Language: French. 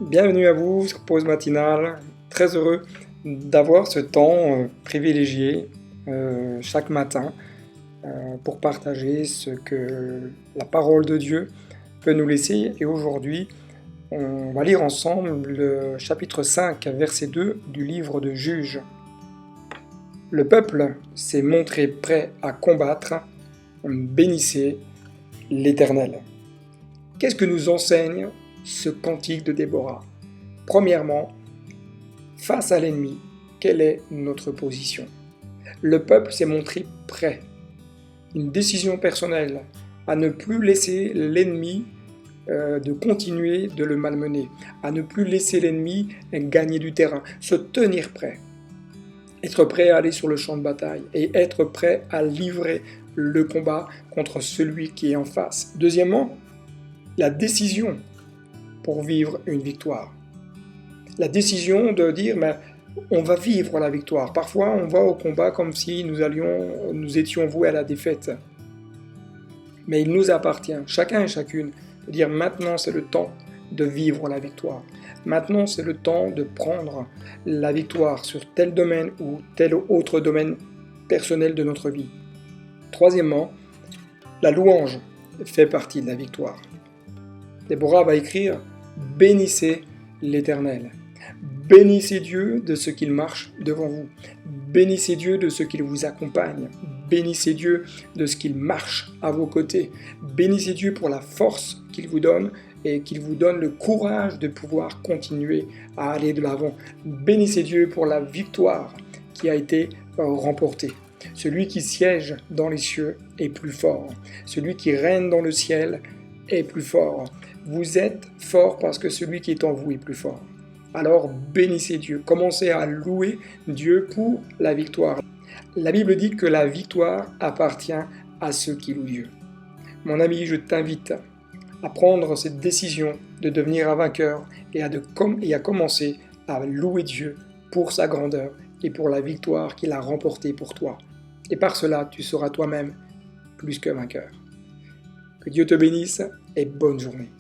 Bienvenue à vous sur Pause Matinale. Très heureux d'avoir ce temps privilégié chaque matin pour partager ce que la parole de Dieu peut nous laisser. Et aujourd'hui, on va lire ensemble le chapitre 5, verset 2 du livre de Juges. Le peuple s'est montré prêt à combattre. Bénissez l'Éternel. Qu'est-ce que nous enseigne ce cantique de Déborah? Premièrement, face à l'ennemi, quelle est notre position? Le peuple s'est montré prêt. Une décision personnelle à ne plus laisser l'ennemi de continuer de le malmener, à ne plus laisser l'ennemi gagner du terrain, se tenir prêt, être prêt à aller sur le champ de bataille et être prêt à livrer le combat contre celui qui est en face. Deuxièmement, la décision pour vivre une victoire. La décision de dire, on va vivre la victoire. Parfois, on va au combat comme si nous étions voués à la défaite. Mais il nous appartient, chacun et chacune, de dire maintenant c'est le temps de vivre la victoire. Maintenant c'est le temps de prendre la victoire sur tel domaine ou tel autre domaine personnel de notre vie. Troisièmement, la louange fait partie de la victoire. Déborah va écrire « Bénissez l'Éternel ». Bénissez Dieu de ce qu'il marche devant vous. Bénissez Dieu de ce qu'il vous accompagne. Bénissez Dieu de ce qu'il marche à vos côtés. Bénissez Dieu pour la force qu'il vous donne et qu'il vous donne le courage de pouvoir continuer à aller de l'avant. Bénissez Dieu pour la victoire qui a été remportée. Celui qui siège dans les cieux est plus fort. Celui qui règne dans le ciel est plus fort. Vous êtes fort parce que celui qui est en vous est plus fort. Alors bénissez Dieu, commencez à louer Dieu pour la victoire. La Bible dit que la victoire appartient à ceux qui louent Dieu. Mon ami, je t'invite à prendre cette décision de devenir un vainqueur et à commencer à louer Dieu pour sa grandeur et pour la victoire qu'il a remportée pour toi. Et par cela, tu seras toi-même plus que vainqueur. Que Dieu te bénisse et bonne journée.